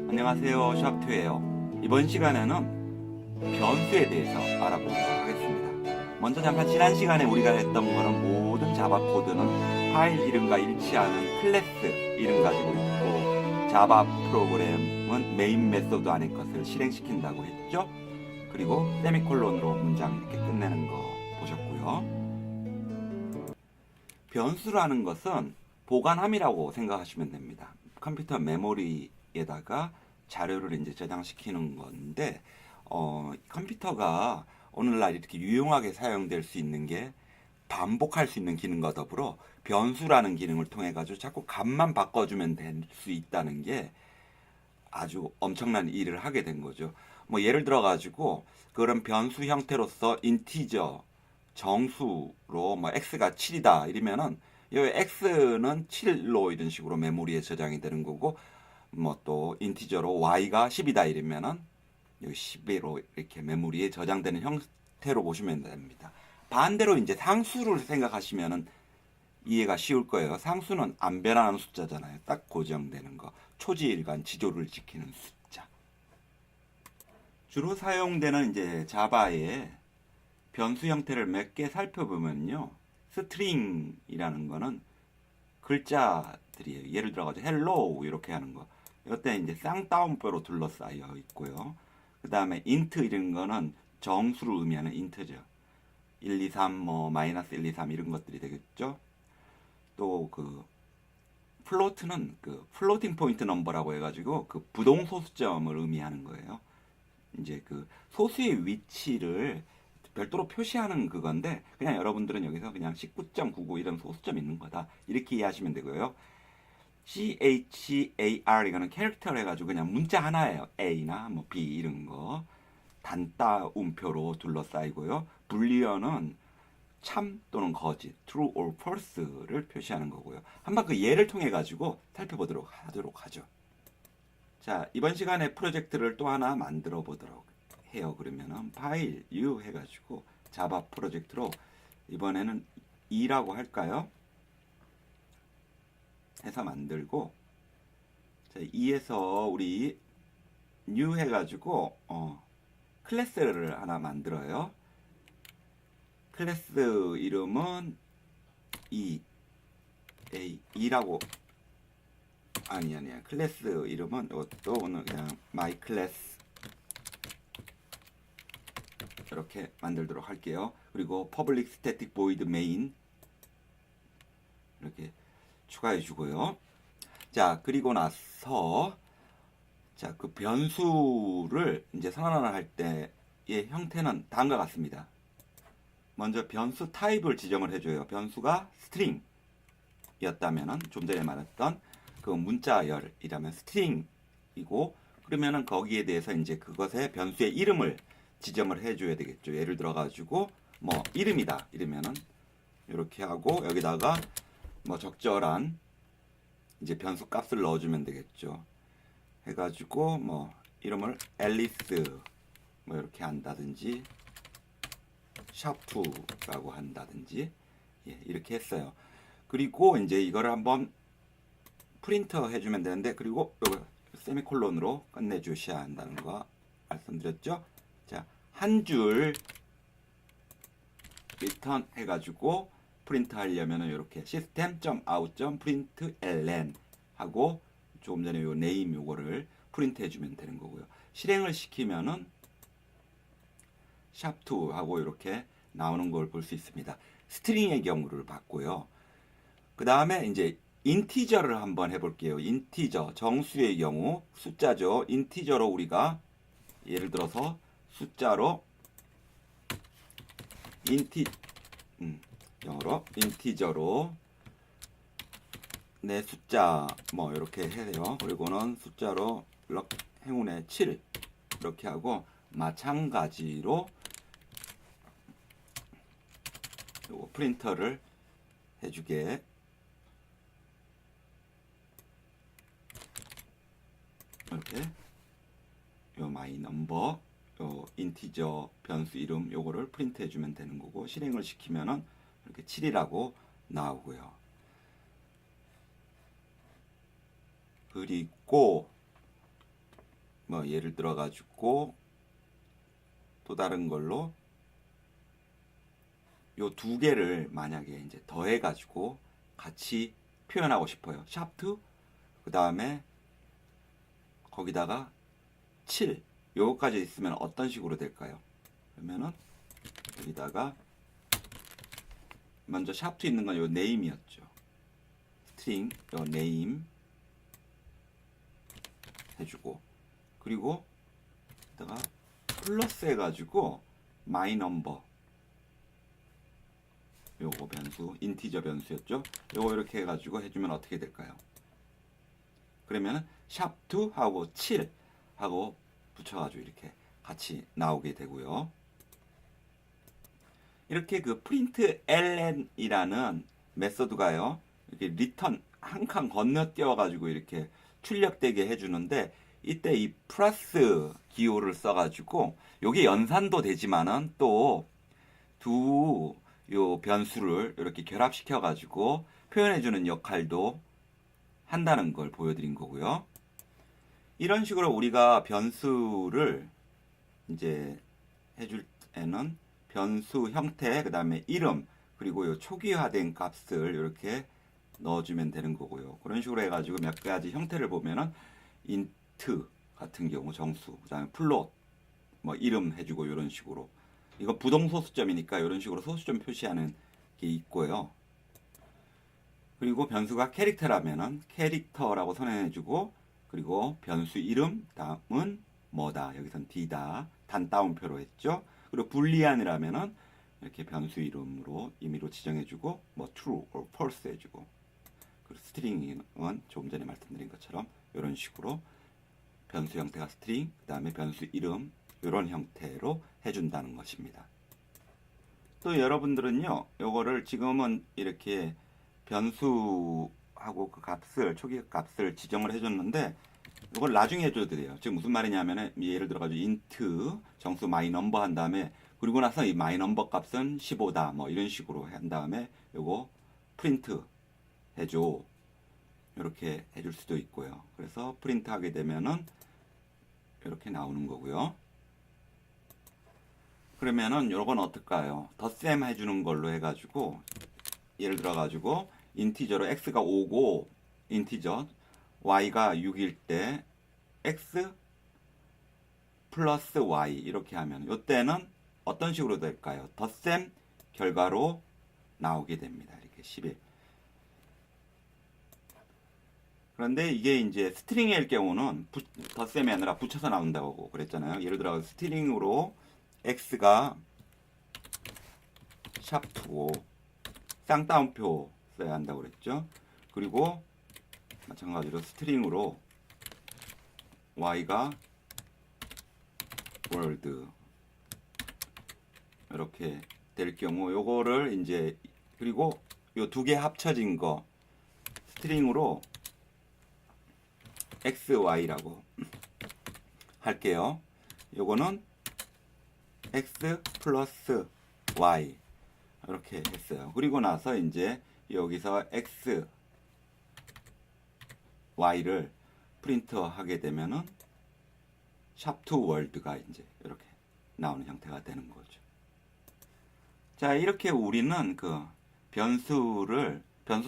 안녕하세요, 샵투예요. 이번 시간에는 변수에 대해서 알아보도록 하겠습니다. 먼저 잠깐 지난 시간에 우리가 했던 거는 모든 자바 코드는 파일 이름과 일치하는 클래스 이름 가지고 있고, 자바 프로그램은 메인 메소드 안의 것을 실행시킨다고 했죠. 그리고 세미콜론으로 문장 이렇게 끝내는 거 보셨고요. 변수라는 것은 보관함이라고 생각하시면 됩니다. 컴퓨터 메모리에다가 자료를 이제 저장시키는 건데, 컴퓨터가 오늘날 이렇게 유용하게 사용될 수 있는 게 반복할 수 있는 기능과 더불어 변수라는 기능을 통해 가지고 자꾸 값만 바꿔주면 될 수 있다는 게 아주 엄청난 일을 하게 된 거죠. 뭐 예를 들어 가지고 그런 변수 형태로서 인티저 정수로 뭐 x가 7이다 이러면은 이 x는 7로 이런 식으로 메모리에 저장이 되는 거고, 뭐 또 인티저로 y가 10이다 이러면은 여기 10으로 이렇게 메모리에 저장되는 형태로 보시면 됩니다. 반대로 이제 상수를 생각하시면은 이해가 쉬울 거예요. 상수는 안 변하는 숫자잖아요. 딱 고정되는 거. 초지일관 지조를 지키는 숫자. 주로 사용되는 이제 자바의 변수 형태를 몇 개 살펴보면요. 스트링이라는 거는 글자들이에요. 예를 들어가지고 hello 이렇게 하는 거. 이때 이제 쌍따옴표로 둘러싸여 있고요. 그 다음에 int 이런 거는 정수를 의미하는 int죠. 1, 2, 3, 뭐 마이너스 1, 2, 3 이런 것들이 되겠죠. 또 그 플로트는 그 플로팅 포인트 넘버라고 해가지고 그 부동 소수점을 의미하는 거예요. 이제 그 소수의 위치를 별도로 표시하는 그건데, 그냥 여러분들은 여기서 그냥 19.99 이런 소수점 있는 거다 이렇게 이해하시면 되고요. CHAR 이거는 캐릭터를 해가지고 그냥 문자 하나예요. A나 뭐 B 이런 거 단따옴표로 둘러싸이고요. 불리언은 참 또는 거짓, true or false를 표시하는 거고요. 한번 그 예를 통해 가지고 살펴보도록 하죠. 자, 이번 시간에 프로젝트를 또 하나 만들어 보도록 해요. 그러면은 파일 U 해가지고 자바 프로젝트로 이번에는 2라고 할까요? 해서 만들고, 자, 2에서 우리 new 해가지고 클래스를 하나 만들어요. 클래스 이름은 2라고, 아니야. 클래스 이름은 이것도 오늘 그냥 my class 이렇게 만들도록 할게요. 그리고 public static void main 이렇게 추가해 주고요. 자, 그리고 나서 자, 그 변수를 이제 선언할 때의 형태는 다음과 같습니다. 먼저 변수 타입을 지정을 해줘요. 변수가 스트링이었다면은 좀 전에 말했던 그 문자열이라면 스트링이고, 그러면은 거기에 대해서 이제 그것의 변수의 이름을 지정을 해줘야 되겠죠. 예를 들어 가지고 뭐 이름이다 이러면은 이렇게 하고 여기다가 뭐 적절한 이제 변수 값을 넣어주면 되겠죠. 해가지고 뭐 이름을 앨리스 뭐 이렇게 한다든지 샵2라고 한다든지, 예, 이렇게 했어요. 그리고 이제 이거를 한번 프린터 해주면 되는데, 그리고 이거 세미콜론으로 끝내주셔야 한다는 거 말씀드렸죠. 자, 한 줄 리턴 해가지고 프린트 하려면은 이렇게 system.out.println 하고 조금 전에 요 네임 요거를 프린트 해주면 되는 거고요. 실행을 시키면은 샵2 하고 이렇게 나오는 걸 볼 수 있습니다. 스트링의 경우를 봤고요. 그 다음에 이제 인티저를 한번 해볼게요. 인티저, 정수의 경우 숫자죠. 인티저로 우리가 예를 들어서 숫자로 영어로 인티저로 내 숫자 뭐 이렇게 해요. 그리고는 숫자로 행운의 7 이렇게 하고, 마찬가지로 요거 프린터를 해주게 이렇게 요 마이 넘버 요 인티저 변수 이름 요거를 프린트 해주면 되는 거고, 실행을 시키면은 이렇게 7이라고 나오고요. 그리고 뭐 예를 들어 가지고 또 다른 걸로 요 두 개를 만약에 이제 더해 가지고 같이 표현하고 싶어요. 샵2 그 다음에 거기다가 7 요거까지 있으면 어떤 식으로 될까요? 그러면은 여기다가 먼저 샵2 있는 건 요 네임이었죠. 스트링 요 네임 해주고 그리고 여기다가 플러스 해가지고 마이 넘버 요거 변수 인티저 변수였죠. 요거 이렇게 해가지고 해주면 어떻게 될까요? 그러면은 샵2 하고 7 하고 붙여가지고 이렇게 같이 나오게 되고요. 이렇게 그 print ln이라는 메소드가요. 이렇게 리턴 한 칸 건너뛰어 가지고 이렇게 출력되게 해주는데 이때 이 플러스 기호를 써가지고 요게 연산도 되지만은 또 두 요 변수를 이렇게 결합시켜 가지고 표현해주는 역할도 한다는 걸 보여드린 거고요. 이런 식으로 우리가 변수를 이제 해줄 때는 변수 형태, 그 다음에 이름, 그리고 요 초기화된 값을 이렇게 넣어주면 되는 거고요. 그런 식으로 해가지고 몇 가지 형태를 보면은 int 같은 경우 정수, 그 다음에 플롯, 뭐 이름 해주고 이런 식으로. 이거 부동 소수점이니까 이런 식으로 소수점 표시하는 게 있고요. 그리고 변수가 캐릭터라면은 캐릭터라고 선언해주고 그리고 변수 이름 다음은 뭐다. 여기선 D다. 단 따옴표로 했죠. 그리고 불리안이라면은 이렇게 변수 이름으로 임의로 지정해주고 뭐 true or false 해주고 그리고 스트링은 조금 전에 말씀드린 것처럼 이런 식으로 변수 형태가 스트링 그 다음에 변수 이름 이런 형태로 해준다는 것입니다. 또 여러분들은요 요거를 지금은 이렇게 변수하고 그 값을 초기 값을 지정을 해줬는데 이걸 나중에 해줘도 돼요. 지금 무슨 말이냐면은 예를 들어가지고 int 정수 마이 넘버 한 다음에 그리고 나서 이 마이 넘버 값은 15다 뭐 이런 식으로 한 다음에 요거 프린트 해줘 이렇게 해줄 수도 있고요. 그래서 프린트 하게 되면은 이렇게 나오는 거고요. 그러면은 요건 어떨까요? 덧셈 해주는 걸로 해가지고 예를 들어가지고 인티저로 x가 5고 인티저 y가 6일 때 x 플러스 y 이렇게 하면 이때는 어떤 식으로 될까요? 덧셈 결과로 나오게 됩니다. 이렇게 11. 그런데 이게 이제 스트링일 경우는 덧셈이 아니라 붙여서 나온다고 그랬잖아요. 예를 들어 스트링으로 x가 샵2고 쌍따옴표 써야 한다고 그랬죠. 그리고 마찬가지로 스트링으로 y가 월드 이렇게 될 경우 요거를 이제 그리고 요 두 개 합쳐진 거 스트링으로 xy라고 할게요. 요거는 x 플러스 y 이렇게 했어요. 그리고 나서 이제 여기서 x y를 프린트 하게 되면은 샵2 월드가 이제 이렇게 나오는 형태가 되는 거죠. 자, 이렇게 우리는 그 변수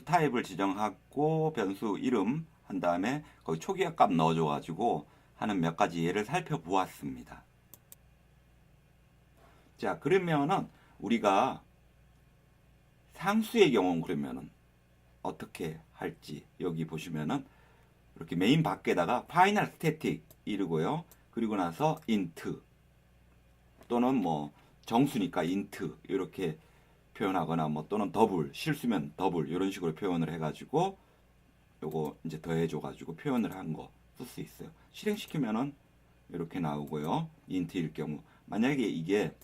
타입을 지정하고 변수 이름 한 다음에 거기 초기화 값 넣어줘 가지고 하는 몇 가지 예를 살펴보았습니다. 자, 그러면은 우리가 상수의 경우는 그러면은 어떻게 할지 여기 보시면은 이렇게 메인 밖에다가 파이널 스태틱 이르고요. 그리고 나서 int 또는 뭐 정수니까 int 이렇게 표현하거나 뭐 또는 더블 실수면 더블 이런 식으로 표현을 해가지고 요거 이제 더해줘가지고 표현을 한 거 쓸 수 있어요. 실행시키면은 이렇게 나오고요. int일 경우 만약에 이게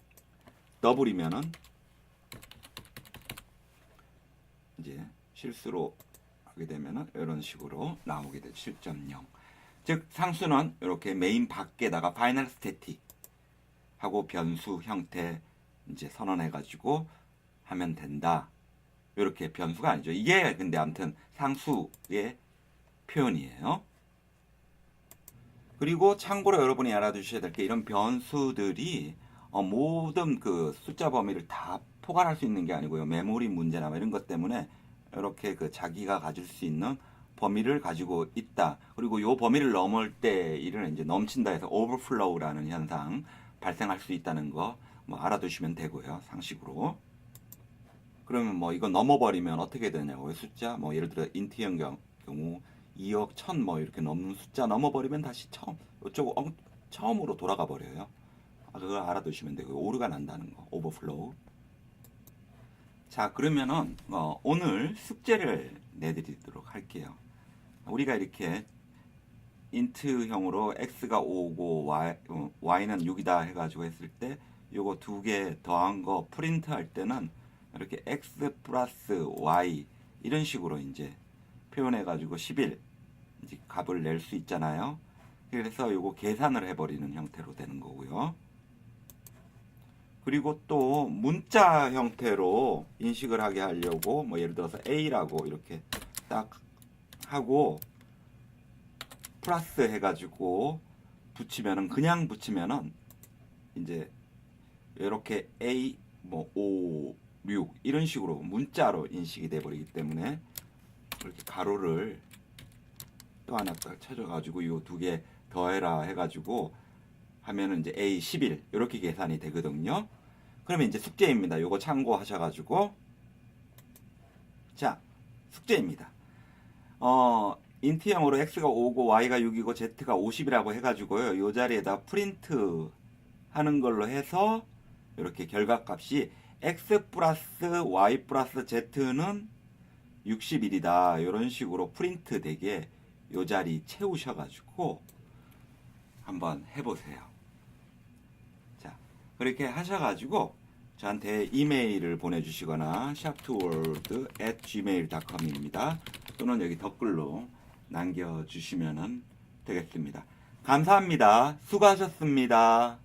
더블이면은 이제 실수로 하게 되면은 이런 식으로 나오게 되죠. 7.0. 즉 상수는 이렇게 메인 밖에다가 파이널 스태틱 하고 변수 형태 이제 선언해 가지고 하면 된다. 이렇게 변수가 아니죠. 이게 근데 아무튼 상수의 표현이에요. 그리고 참고로 여러분이 알아두셔야 될 게 이런 변수들이 모든 그 숫자 범위를 다 포괄할 수 있는 게 아니고요. 메모리 문제나 뭐 이런 것 때문에 이렇게 그 자기가 가질 수 있는 범위를 가지고 있다. 그리고 요 범위를 넘을 때 이를 이제 넘친다 해서 overflow라는 현상 발생할 수 있다는 거 뭐 알아두시면 되고요. 상식으로. 그러면 뭐 이거 넘어버리면 어떻게 되냐고요. 숫자 뭐 예를 들어 인트형 경우 2억 1000 뭐 이렇게 넘는 숫자 넘어버리면 다시 처음으로 돌아가 버려요. 그걸 알아두시면 되고요. 오류가 난다는 거. 오버플로우. 자, 그러면은 오늘 숙제를 내드리도록 할게요. 우리가 이렇게 인트형으로 x가 5고 y는 6이다 해가지고 했을 때 요거 두 개 더한 거 프린트 할 때는 이렇게 x 플러스 y 이런 식으로 이제 표현해가지고 11 이제 값을 낼 수 있잖아요. 그래서 요거 계산을 해버리는 형태로 되는 거고요. 그리고 또 문자 형태로 인식을 하게 하려고 뭐 예를 들어서 A라고 이렇게 딱 하고 플러스 해가지고 붙이면은 그냥 붙이면은 이제 이렇게 A 뭐 5, 6 이런 식으로 문자로 인식이 돼 버리기 때문에 이렇게 가로를 또 하나 딱 찾아가지고 이 두 개 더해라 해가지고 하면은 이제 A 11 이렇게 계산이 되거든요. 그러면 이제 숙제입니다. 요거 참고하셔가지고 자 숙제입니다. 인트형으로 x가 5고 y가 6이고 z가 50이라고 해가지고요. 요 자리에다 프린트 하는 걸로 해서 이렇게 결과값이 x 플러스 y 플러스 z는 61이다. 이런 식으로 프린트 되게 요 자리 채우셔가지고 한번 해보세요. 자, 그렇게 하셔가지고 저한테 이메일을 보내주시거나 shoptoworld@gmail.com입니다. 또는 여기 댓글로 남겨주시면 되겠습니다. 감사합니다. 수고하셨습니다.